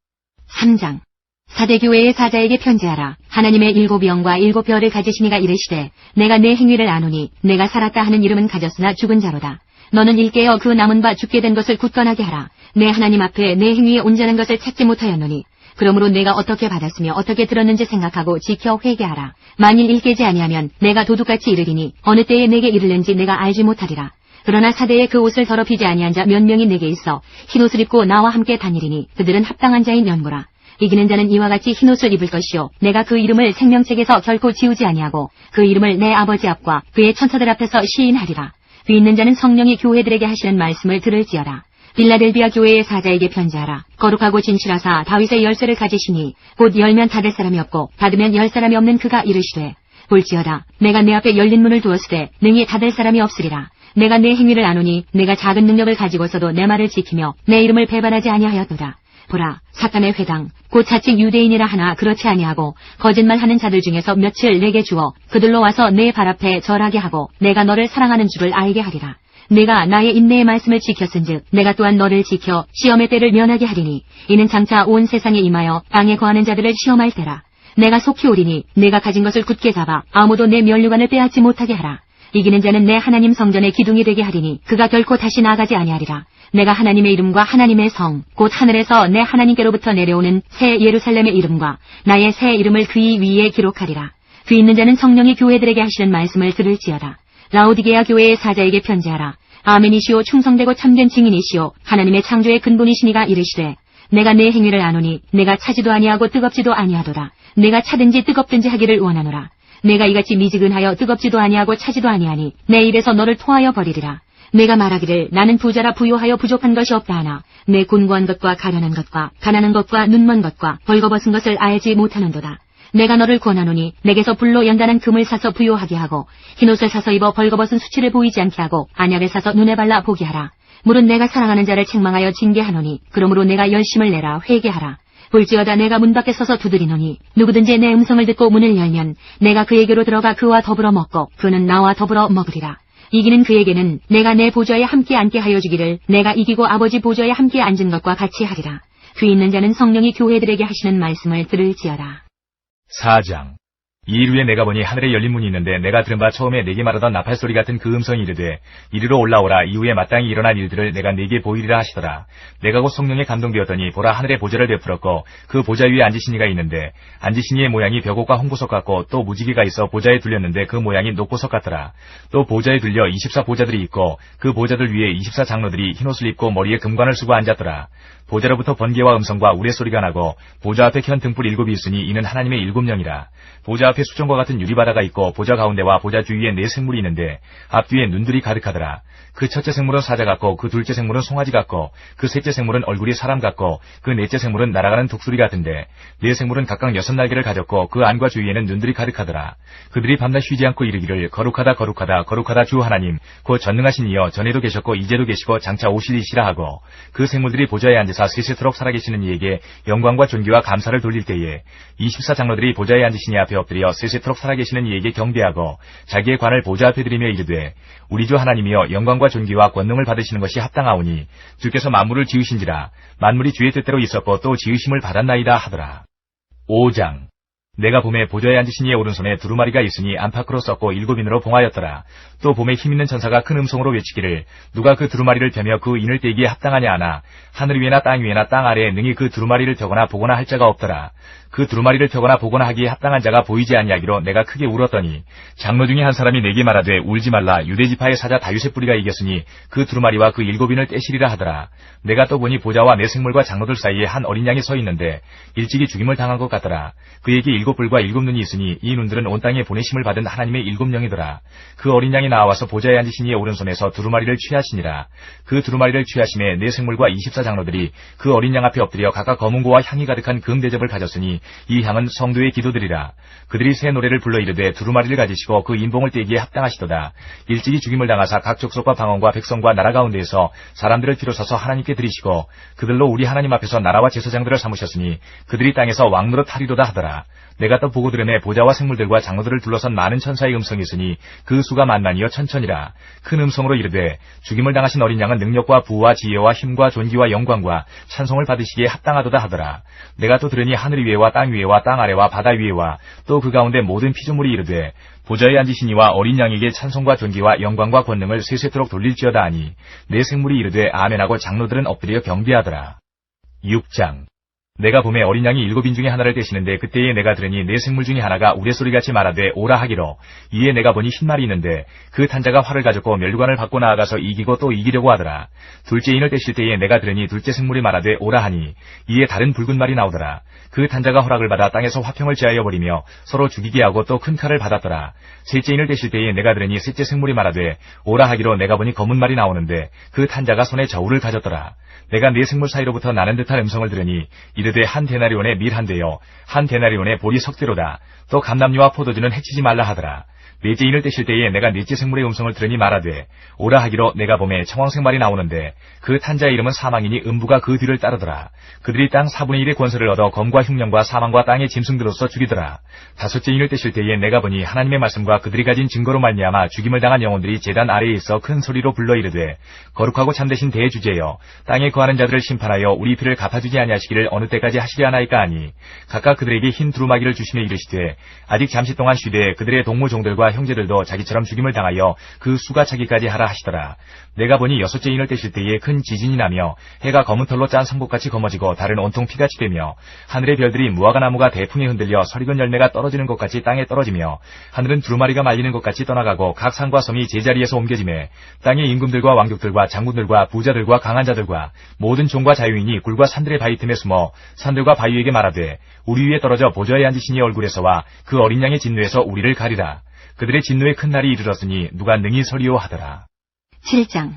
3장. 사대교회의 사자에게 편지하라. 하나님의 7 영과 7 별을 가지신 이가 이르시되 내가 내 행위를 아노니 내가 살았다 하는 이름은 가졌으나 죽은 자로다. 너는 일깨어 그 남은 바 죽게 된 것을 굳건하게 하라. 내 하나님 앞에 내 행위에 온전한 것을 찾지 못하였노니 그러므로 내가 어떻게 받았으며 어떻게 들었는지 생각하고 지켜 회개하라. 만일 일깨지 아니하면 내가 도둑같이 이르리니 어느 때에 내게 이르는지 내가 알지 못하리라. 그러나 사대에 그 옷을 더럽히지 아니한 자 몇 명이 내게 있어 흰옷을 입고 나와 함께 다니리니 그들은 합당한 자인 연고라. 이기는 자는 이와 같이 흰옷을 입을 것이요 내가 그 이름을 생명책에서 결코 지우지 아니하고 그 이름을 내 아버지 앞과 그의 천사들 앞에서 시인하리라. 귀 있는 자는 성령이 교회들에게 하시는 말씀을 들을지어다. 빌라델비아 교회의 사자에게 편지하라. 거룩하고 진실하사 다윗의 열쇠를 가지시니 곧 열면 닫을 사람이 없고 닫으면 열 사람이 없는 그가 이르시되 볼지어다 내가 내 앞에 열린 문을 두었으되 능히 닫을 사람이 없으리라. 내가 내 행위를 아노니 내가 작은 능력을 가지고서도 내 말을 지키며 내 이름을 배반하지 아니하였도다. 보라, 사탄의 회당, 곧 자칭 유대인이라 하나 그렇지 아니하고 거짓말하는 자들 중에서 며칠 내게 주어 그들로 와서 내 발 앞에 절하게 하고 내가 너를 사랑하는 줄을 알게 하리라. 내가 나의 인내의 말씀을 지켰은즉 내가 또한 너를 지켜 시험의 때를 면하게 하리니 이는 장차 온 세상에 임하여 땅에 거하는 자들을 시험할 때라. 내가 속히 오리니 내가 가진 것을 굳게 잡아 아무도 내 면류관을 빼앗지 못하게 하라. 이기는 자는 내 하나님 성전의 기둥이 되게 하리니 그가 결코 다시 나가지 아니하리라. 내가 하나님의 이름과 하나님의 성, 곧 하늘에서 내 하나님께로부터 내려오는 새 예루살렘의 이름과 나의 새 이름을 그의 위에 기록하리라. 귀 있는 자는 성령이 교회들에게 하시는 말씀을 들을지어다. 라오디게아 교회의 사자에게 편지하라. 아멘이시오 충성되고 참된 증인이시오 하나님의 창조의 근본이시니가 이르시되 내가 내 행위를 아노니 내가 차지도 아니하고 뜨겁지도 아니하도다. 내가 차든지 뜨겁든지 하기를 원하노라. 내가 이같이 미지근하여 뜨겁지도 아니하고 차지도 아니하니 내 입에서 너를 토하여 버리리라. 내가 말하기를 나는 부자라 부요하여 부족한 것이 없다 하나 내 곤고한 것과 가련한 것과 가난한 것과 눈먼 것과 벌거벗은 것을 알지 못하는도다. 내가 너를 권하노니 내게서 불로 연단한 금을 사서 부요하게 하고 흰옷을 사서 입어 벌거벗은 수치를 보이지 않게 하고 안약을 사서 눈에 발라 보게 하라. 물은 내가 사랑하는 자를 책망하여 징계하노니 그러므로 내가 열심을 내라 회개하라. 볼지어다 내가 문 밖에 서서 두드리노니 누구든지 내 음성을 듣고 문을 열면 내가 그에게로 들어가 그와 더불어 먹고 그는 나와 더불어 먹으리라. 이기는 그에게는 내가 내 보좌에 함께 앉게 하여 주기를 내가 이기고 아버지 보좌에 함께 앉은 것과 같이 하리라. 귀 있는 자는 성령이 교회들에게 하시는 말씀을 들을지어다. 4장. 이 일 후에 내가 보니 하늘에 열린 문이 있는데 내가 들은 바 처음에 내게 말하던 나팔소리 같은 그 음성이 이르되 이리로 올라오라. 이후에 마땅히 일어날 일들을 내가 네게 보이리라 하시더라. 내가 곧 성령에 감동되었더니 보라 하늘에 보좌를 베풀었고 그 보좌 위에 앉으신 이가 있는데 앉으신 이의 모양이 벽옥과 홍보석 같고 또 무지개가 있어 보좌에 둘렸는데 그 모양이 녹보석 같더라. 또 보좌에 둘려 24보좌들이 있고 그 보좌들 위에 24장로들이 흰옷을 입고 머리에 금관을 쓰고 앉았더라. 보좌로부터 번개와 음성과 우레소리가 나고 보좌 앞에 켠 등불 7이 있으니 이는 하나님의 7영이라. 보좌 앞에 수정과 같은 유리바다가 있고 보좌 가운데와 보좌 주위에 4생물이 있는데 앞뒤에 눈들이 가득하더라. 그 첫째 생물은 사자 같고 그 둘째 생물은 송아지 같고 그 셋째 생물은 얼굴이 사람 같고 그 넷째 생물은 날아가는 독수리 같은데 네 생물은 각각 6날개를 가졌고 그 안과 주위에는 눈들이 가득하더라. 그들이 밤낮 쉬지 않고 이르기를 거룩하다 거룩하다 거룩하다 주 하나님 곧 전능하신 이여 전에도 계셨고 이제도 계시고 장차 오실이시라 하고 그 생물들이 보좌에 앉으사 세세토록 살아계시는 이에게 영광과 존귀와 감사를 돌릴 때에 24장로들이 보좌에 앉으신 이 앞에 엎드려 세세토록 살아계시는 이에게 경배하고 자기의 관을 보좌 앞에 드리며 이르되 우리 주 하나님이여 영광과 존귀와 권능을 받으시는 것이 합당하오니 주께서 만물을 지으신지라 만물이 주의 뜻대로 있었고 또 지으심을 받았나이다 하더라. 5장. 내가 봄에 보좌에 앉으신 이의 오른손에 두루마리가 있으니 안팎으로 썼고 7인으로 봉하였더라. 또 봄에 힘있는 천사가 큰 음성으로 외치기를 누가 그 두루마리를 펴며 그 인을 떼기에 합당하냐 하나 하늘 위에나 땅 위에나 땅 아래에 능히 그 두루마리를 펴거나 보거나 할 자가 없더라. 그 두루마리를 펴거나 보거나 하기에 합당한 자가 보이지 아니하기로 내가 크게 울었더니 장로 중에 한 사람이 내게 말하되 울지 말라 유대지파의 사자 다윗의 뿌리가 이겼으니 그 두루마리와 그 7인을 떼시리라 하더라. 내가 또 보니 보좌와 내 생물과 장로들 사이에 한 어린 양이 서 있는데 일찍이 죽임을 당한 것 같더라. 그에게 7뿔과 7눈이 있으니 이 눈들은 온 땅에 보내심을 받은 하나님의 7영이더라. 그 어린 양이 나와서 보좌에 앉으신 이의 오른손에서 두루마리를 취하시니라. 그 두루마리를 취하심에 내 생물과 24장로들이 그 어린 양 앞에 엎드려 각각 검은고와 향이 가득한 금대접을 가졌으니 이 향은 성도의 기도들이라. 그들이 새 노래를 불러 이르되 두루마리를 가지시고 그 인봉을 떼기에 합당하시도다. 일찍이 죽임을 당하사 각 족속과 방언과 백성과 나라 가운데에서 사람들을 비로소서 하나님께 드리시고 그들로 우리 하나님 앞에서 나라와 제사장들을 삼으셨으니 그들이 땅에서 왕노릇 하리로다 하더라. 내가 또 보고 들으매 보좌와 생물들과 장로들을 둘러선 많은 천사의 음성이 있으니 그 수가 만만이여 천천이라. 큰 음성으로 이르되 죽임을 당하신 어린 양은 능력과 부와 지혜와 힘과 존귀와 영광과 찬송을 받으시기에 합당하도다 하더라. 내가 또 들으니 하늘 위에와 땅 위에와 땅 아래와 바다 위에와 또 그 가운데 모든 피조물이 이르되 보좌에 앉으신 이와 어린 양에게 찬송과 존귀와 영광과 권능을 세세토록 돌릴지어다 하니 내 생물이 이르되 아멘하고 장로들은 엎드려 경배하더라. 6장. 내가 봄에 어린 양이 7인 중에 하나를 떼시는데 그때에 내가 들으니 내 생물 중에 하나가 우레소리같이 말하되 오라 하기로 이에 내가 보니 흰말이 있는데 그 탄자가 활을 가졌고 멸관을 받고 나아가서 이기고 또 이기려고 하더라. 둘째 인을 떼실 때에 내가 들으니 둘째 생물이 말하되 오라 하니 이에 다른 붉은 말이 나오더라. 그 탄자가 허락을 받아 땅에서 화평을 제하여 버리며 서로 죽이게 하고 또 큰 칼을 받았더라. 셋째 인을 떼실 때에 내가 들으니 셋째 생물이 말하되 오라 하기로 내가 보니 검은 말이 나오는데 그 탄자가 손에 저울을 가졌더라. 내가 네 생물 사이로부터 나는 듯한 음성을 들으니 이르되 한 데나리온의 밀 한 대요 한 데나리온의 보리 석 대로다. 또 감람류와 포도주는 해치지 말라 하더라. 넷째 인을 떼실 때에 내가 넷째 생물의 음성을 들으니 말하되 오라 하기로 내가 봄에 청황색 말이 나오는데 그 탄자의 이름은 사망이니 음부가 그 뒤를 따르더라. 그들이 땅 4분의 1의 권세를 얻어 검과 흉령과 사망과 땅의 짐승들로서 죽이더라. 다섯째 인을 떼실 때에 내가 보니 하나님의 말씀과 그들이 가진 증거로 말미암아 죽임을 당한 영혼들이 제단 아래에 있어 큰 소리로 불러 이르되 거룩하고 참되신 대주제여 땅에 거하는 자들을 심판하여 우리 피를 갚아주지 아니하시기를 어느 때까지 하시려 하나이까 하니 각각 그들에게 흰 두루마기를 주시며 이르시되 아직 잠시 동안 쉬되 그들의 동무 종들과 형제들도 자기처럼 죽임을 당하여 그 수가 차기까지 하라 하시더라. 내가 보니 여섯째 인을 떼실 때에 큰 지진이 나며 해가 검은 털로 짠 성곡같이 검어지고 달은 온통 피같이 되며 하늘의 별들이 무화과 나무가 대풍에 흔들려 설익은 열매가 떨어지는 것 같이 땅에 떨어지며 하늘은 두루마리가 말리는 것 같이 떠나가고 각 산과 섬이 제자리에서 옮겨지매 땅의 임금들과 왕족들과 장군들과 부자들과 강한 자들과 모든 종과 자유인이 굴과 산들의 바위 틈에 숨어 산들과 바위에게 말하되 우리 위에 떨어져 보좌에 앉으신 이의 얼굴에서와 그 어린 양의 진노에서 우리를 가리라. 그들의 진노의 큰 날이 이르렀으니 누가 능히 서리오 하더라. 7장.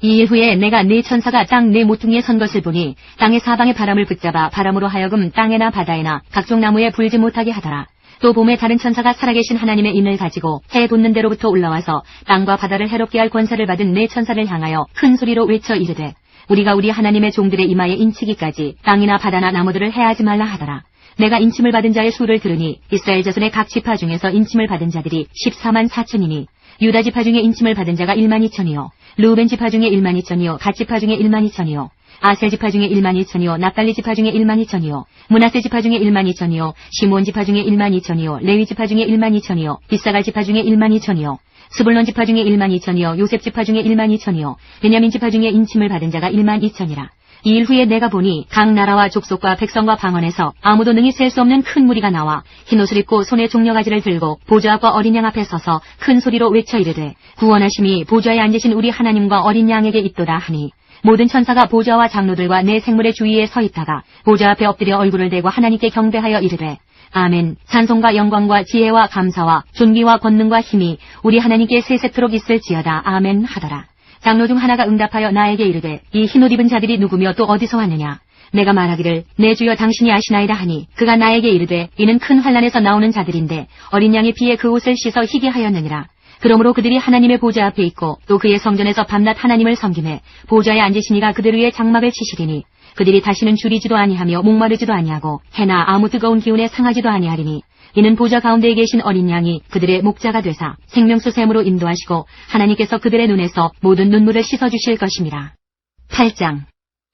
이 일 후에 내가 네 천사가 땅 네 모퉁이에 선 것을 보니 땅의 사방의 바람을 붙잡아 바람으로 하여금 땅에나 바다에나 각종 나무에 불지 못하게 하더라. 또 봄에 다른 천사가 살아계신 하나님의 인을 가지고 해 돋는 데로부터 올라와서 땅과 바다를 해롭게 할 권세를 받은 네 천사를 향하여 큰 소리로 외쳐 이르되 우리가 우리 하나님의 종들의 이마에 인치기까지 땅이나 바다나 나무들을 해하지 말라 하더라. 내가 인침을 받은 자의 수를 들으니 이스라엘 자손의 각 지파 중에서 인침을 받은 자들이 14만 4천이니 유다 지파 중에 인침을 받은 자가 1만 2천이요 르우벤 지파 중에 1만 2천이요 갓 지파 중에 1만 2천이요 아셀 지파 중에 1만 2천이요 납달리 지파 중에 1만 2천이요 므낫세 지파 중에 1만 2천이요 시므온 지파 중에 1만 2천이요 레위 지파 중에 1만 2천이요 이사갈 지파 중에 1만 2천이요 스불론 지파 중에 1만 2천이요 요셉 지파 중에 1만 2천이요 베냐민 지파 중에 인침을 받은 자가 1만 2천이라. 이 일 후에 내가 보니 각 나라와 족속과 백성과 방언에서 아무도 능히 셀 수 없는 큰 무리가 나와 흰옷을 입고 손에 종려가지를 들고 보좌 앞과 어린 양 앞에 서서 큰 소리로 외쳐 이르되 구원하심이 보좌에 앉으신 우리 하나님과 어린 양에게 있도다 하니 모든 천사가 보좌와 장로들과 네 생물의 주위에 서 있다가 보좌 앞에 엎드려 얼굴을 대고 하나님께 경배하여 이르되 아멘. 찬송과 영광과 지혜와 감사와 존귀와 권능과 힘이 우리 하나님께 세세토록 있을지어다. 아멘 하더라. 장로 중 하나가 응답하여 나에게 이르되 이 흰옷 입은 자들이 누구며 또 어디서 왔느냐. 내가 말하기를 내 주여 당신이 아시나이다 하니 그가 나에게 이르되 이는 큰 환난에서 나오는 자들인데 어린 양의 피에 그 옷을 씻어 희게 하였느니라. 그러므로 그들이 하나님의 보좌 앞에 있고 또 그의 성전에서 밤낮 하나님을 섬기매 보좌에 앉으시니가 그들 위에 장막을 치시리니 그들이 다시는 줄이지도 아니하며 목마르지도 아니하고 해나 아무 뜨거운 기운에 상하지도 아니하리니 이는 보좌 가운데에 계신 어린 양이 그들의 목자가 되사 생명수 샘으로 인도하시고 하나님께서 그들의 눈에서 모든 눈물을 씻어주실 것임이라. 8장.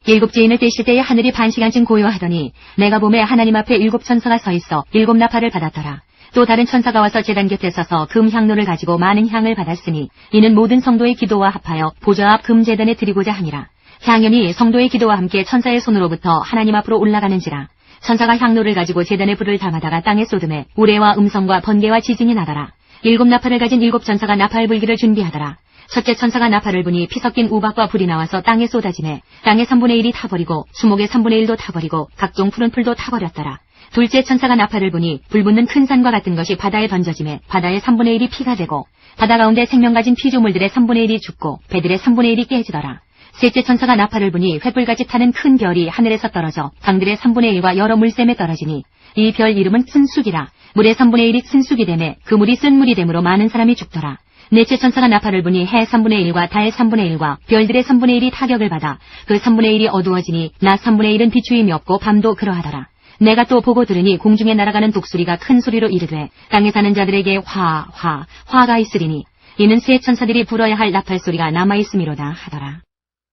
일곱째 인을 떼실 때에 하늘이 반시간쯤 고요하더니 내가 보매 하나님 앞에 7 천사가 서 있어 7 나팔을 받았더라. 또 다른 천사가 와서 제단 곁에 서서 금 향로를 가지고 많은 향을 받았으니 이는 모든 성도의 기도와 합하여 보좌 앞 금 제단에 드리고자 하니라. 향연이 성도의 기도와 함께 천사의 손으로부터 하나님 앞으로 올라가는지라. 천사가 향로를 가지고 제단에 불을 담아다가 땅에 쏟음에 우레와 음성과 번개와 지진이 나더라. 7 나팔을 가진 7 천사가 나팔 불기를 준비하더라. 첫째 천사가 나팔을 부니 피 섞인 우박과 불이 나와서 땅에 쏟아지매 땅의 3분의 1이 타버리고 수목의 3분의 1도 타버리고 각종 푸른 풀도 타버렸더라. 둘째 천사가 나팔을 부니 불 붙는 큰 산과 같은 것이 바다에 던져지매 바다의 3분의 1이 피가 되고 바다 가운데 생명 가진 피조물들의 3분의 1이 죽고 배들의 3분의 1이 깨지더라. 셋째 천사가 나팔을 부니 횃불같이 타는 큰 별이 하늘에서 떨어져 강들의 3분의 1과 여러 물샘에 떨어지니 이 별 이름은 쓴쑥이라. 물의 3분의 1이 쓴쑥이 되매 그 물이 쓴 물이 되므로 많은 사람이 죽더라. 넷째 천사가 나팔을 부니 해 3분의 1과 달 3분의 1과 별들의 3분의 1이 타격을 받아 그 3분의 1이 어두워지니 낮 3분의 1은 비추임이 없고 밤도 그러하더라. 내가 또 보고 들으니 공중에 날아가는 독수리가 큰 소리로 이르되 땅에 사는 자들에게 화가 있으리니 이는 세 천사들이 불어야 할 나팔 소리가 남아있음이로다 하더라.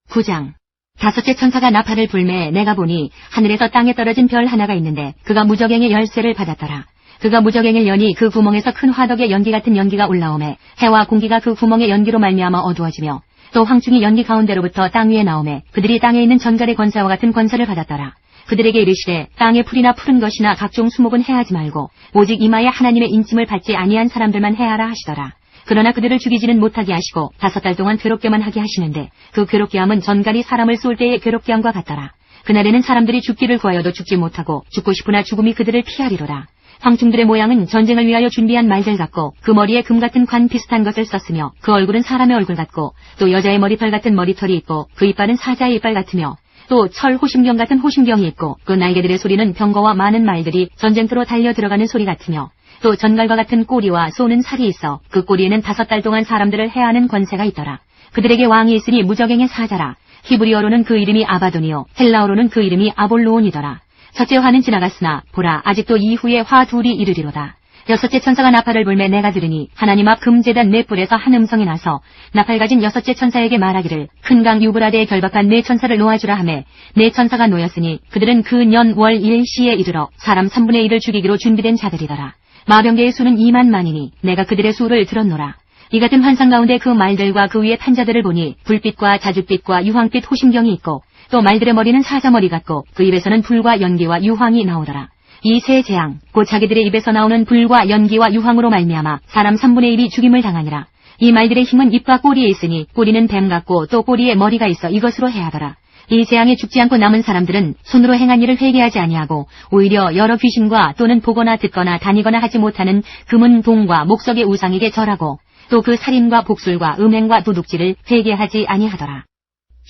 9장. 다섯째 천사가 나팔을 불매 내가 보니 하늘에서 땅에 떨어진 별 하나가 있는데 그가 무저갱의 열쇠를 받았더라. 그가 무저갱을 여니 그 구멍에서 큰 화덕의 연기 같은 연기가 올라오매 해와 공기가 그 구멍의 연기로 말미암아 어두워지며 또 황충이 연기 가운데로부터 땅 위에 나오매 그들이 땅에 있는 전갈의 권세와 같은 권세를 받았더라. 그들에게 이르시되 땅의 풀이나 푸른 것이나 각종 수목은 해하지 말고 오직 이마에 하나님의 인침을 받지 아니한 사람들만 해하라 하시더라. 그러나 그들을 죽이지는 못하게 하시고 5달 동안 괴롭게만 하게 하시는데 그 괴롭게 함은 전갈이 사람을 쏠 때의 괴롭게 함과 같더라. 그날에는 사람들이 죽기를 구하여도 죽지 못하고 죽고 싶으나 죽음이 그들을 피하리로라. 황충들의 모양은 전쟁을 위하여 준비한 말들 같고 그 머리에 금 같은 관 비슷한 것을 썼으며 그 얼굴은 사람의 얼굴 같고 또 여자의 머리털 같은 머리털이 있고 그 이빨은 사자의 이빨 같으며 또 철 호심경 같은 호심경이 있고 그 날개들의 소리는 병거와 많은 말들이 전쟁터로 달려 들어가는 소리 같으며 또 전갈과 같은 꼬리와 쏘는 살이 있어 그 꼬리에는 5달 동안 사람들을 해하는 권세가 있더라. 그들에게 왕이 있으니 무적행의 사자라. 히브리어로는 그 이름이 아바돈이요 헬라어로는 그 이름이 아볼로온이더라. 첫째 화는 지나갔으나 보라 아직도 이후에 화 둘이 이르리로다. 여섯째 천사가 나팔을 불매 내가 들으니 하나님 앞 금제단 네 뿔에서 한 음성이 나서 나팔 가진 여섯째 천사에게 말하기를 큰 강 유브라데에 결박한 네 천사를 놓아주라 하매 네 천사가 놓였으니 그들은 그 년 월 일시에 이르러 사람 3분의 1을 죽이기로 준비된 자들이더라. 마병대의 수는 2만만이니 내가 그들의 수를 들었노라. 이 같은 환상 가운데 그 말들과 그 위에 탄 자들을 보니 불빛과 자줏빛과 유황빛 호심경이 있고 또 말들의 머리는 사자머리 같고 그 입에서는 불과 연기와 유황이 나오더라. 이 세 재앙 곧 자기들의 입에서 나오는 불과 연기와 유황으로 말미암아 사람 3분의 1이 죽임을 당하니라. 이 말들의 힘은 입과 꼬리에 있으니 꼬리는 뱀 같고 또 꼬리에 머리가 있어 이것으로 해하더라. 이 재앙에 죽지 않고 남은 사람들은 손으로 행한 일을 회개하지 아니하고 오히려 여러 귀신과 또는 보거나 듣거나 다니거나 하지 못하는 금은 동과 목석의 우상에게 절하고 또 그 살인과 복술과 음행과 도둑질을 회개하지 아니하더라.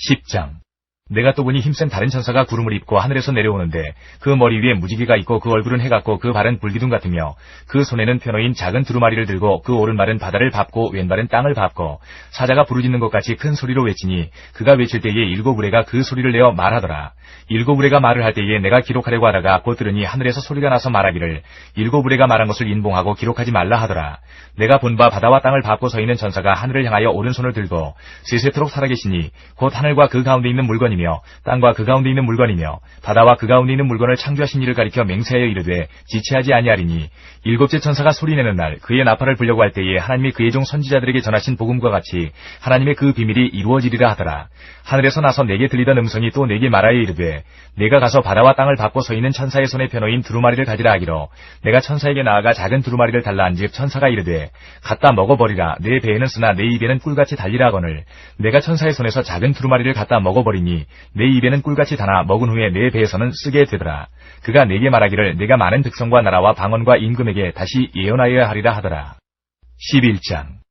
10장. 내가 또 보니 힘센 다른 천사가 구름을 입고 하늘에서 내려오는데 그 머리 위에 무지개가 있고 그 얼굴은 해 같고 그 발은 불기둥 같으며 그 손에는 펴놓인 작은 두루마리를 들고 그 오른발은 바다를 밟고 왼발은 땅을 밟고 사자가 부르짖는 것 같이 큰 소리로 외치니 그가 외칠 때에 7 우레가 그 소리를 내어 말하더라. 7 우레가 말을 할 때에 내가 기록하려고 하다가 곧 들으니 하늘에서 소리가 나서 말하기를 7 우레가 말한 것을 인봉하고 기록하지 말라 하더라. 내가 본 바 바다와 땅을 밟고 서 있는 천사가 하늘을 향하여 오른손을 들고 세세토록 살아계시니 곧 하늘과 그 가운데 있는 물건이며 땅과 그 가운데 있는 물건이며 바다와 그 가운데 있는 물건을 창조하신 이를 가리켜 맹세하여 이르되 지체하지 아니하리니 7째 천사가 소리내는 날 그의 나팔을 불려고 할 때에 하나님이 그의 종 선지자들에게 전하신 복음과 같이 하나님의 그 비밀이 이루어지리라 하더라. 하늘에서 나서 내게 들리던 음성이 또 내게 말하여 이르되 내가 가서 바다와 땅을 밟고 서 있는 천사의 손에 펴놓인 두루마리를 가지라 하기로 내가 천사에게 나아가 작은 두루마리를 달라 한즉 천사가 이르되 갖다 먹어버리라. 내 배에는 쓰나 내 입에는 꿀같이 달리라 하거늘 내가 천사의 손에서 작은 두루마리를 갖다 먹어버리니 내 입에는 꿀같이 다나 먹은 후에 내 배에서는 쓰게 되더라. 그가 내게 말하기를 내가 많은 백성과 나라와 방언과 임금에게 다시 예언하여야 하리라 하더라. 11장.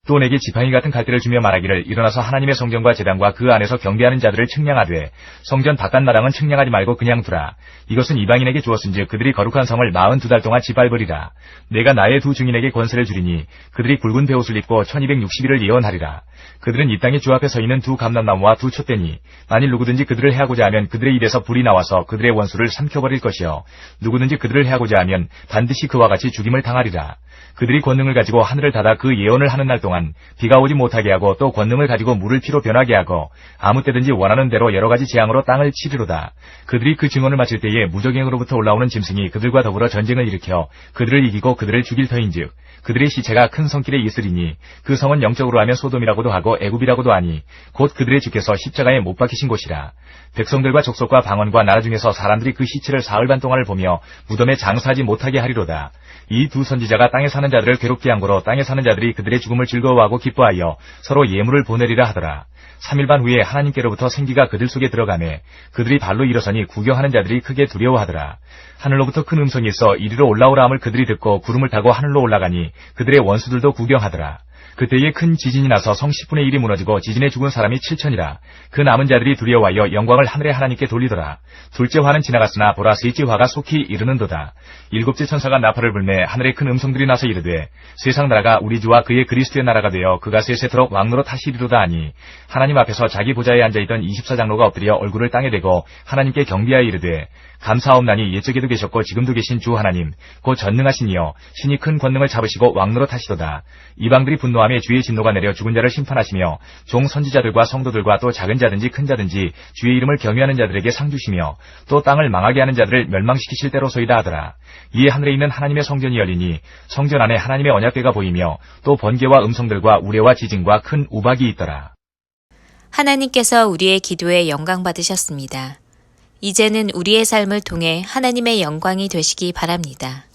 또 내게 지팡이 같은 갈대를 주며 말하기를 일어나서 하나님의 성전과 제단과 그 안에서 경배하는 자들을 측량하되 성전 바깥 마당은 측량하지 말고 그냥 두라. 이것은 이방인에게 주었은즉 그들이 거룩한 성을 42달 동안 짓밟으리라. 내가 나의 2 증인에게 권세를 주리니 그들이 굵은 베옷을 입고 1260일을 예언하리라. 그들은 이 땅에 주 앞에 서 있는 2 감람나무와 2 촛대니 만일 누구든지 그들을 해하고자 하면 그들의 입에서 불이 나와서 그들의 원수를 삼켜버릴 것이요 누구든지 그들을 해하고자 하면 반드시 그와 같이 죽임을 당하리라. 그들이 권능을 가지고 하늘을 닫아 그 예언을 하는 날 동안 비가 오지 못하게 하고 또 권능을 가지고 물을 피로 변하게 하고 아무 때든지 원하는 대로 여러 가지 재앙으로 땅을 치리로다. 그들이 그 증언을 마칠 때에 무적행으로부터 올라오는 짐승이 그들과 더불어 전쟁을 일으켜 그들을 이기고 그들을 죽일 터인즉 그들의 시체가 큰 성길에 있으리니 그 성은 영적으로 하면 소돔이라고도 하고 애굽이라고도 하니 곧 그들의 주께서 십자가에 못 박히신 곳이라. 백성들과 족속과 방언과 나라 중에서 사람들이 그 시체를 사흘 반 동안을 보며 무덤에 장사하지 못하게 하리로다. 이 2 선지자가 땅에 사는 자들을 괴롭게 한 거로 땅에 사는 자들이 그들의 죽음을 즐거워하고 기뻐하여 서로 예물을 보내리라 하더라. 3일 반 후에 하나님께로부터 생기가 그들 속에 들어가매 그들이 발로 일어서니 구경하는 자들이 크게 두려워하더라. 하늘로부터 큰 음성이 있어 이리로 올라오라 함을 그들이 듣고 구름을 타고 하늘로 올라가니 그들의 원수들도 구경하더라. 그때에 큰 지진이 나서 성 10분의 1이 무너지고 지진에 죽은 사람이 7천이라. 그 남은 자들이 두려워하여 영광을 하늘의 하나님께 돌리더라. 둘째 화는 지나갔으나 보라 셋째 화가 속히 이르는도다. 7째 천사가 나팔을 불매 하늘에 큰 음성들이 나서 이르되 세상 나라가 우리 주와 그의 그리스도의 나라가 되어 그가 세세토록 왕노로 타시리로다 하니 하나님 앞에서 자기 보좌에 앉아있던 24장로가 엎드려 얼굴을 땅에 대고 하나님께 경배하여 이르되 감사하옵나니 옛적에도 계셨고 지금도 계신 주 하나님 곧 전능하신 이여 신이 큰 권능을 잡으시고 왕노로 타시도다. 이방들이 분노하며 주의 진노가 내려 죽은 자를 심판하시며 종 선지자들과 성도들과 또 작은 자든지 큰 자든지 주의 이름을 경외하는 자들에게 상 주시며 또 땅을 망하게 하는 자들을 멸망시키실 때로소이다 하더라. 이에 하늘에 있는 하나님의 성전이 열리니 성전 안에 하나님의 언약궤가 보이며 또 번개와 음성들과 우레와 지진과 큰 우박이 있더라. 하나님께서 우리의 기도에 영광 받으셨습니다. 이제는 우리의 삶을 통해 하나님의 영광이 되시기 바랍니다.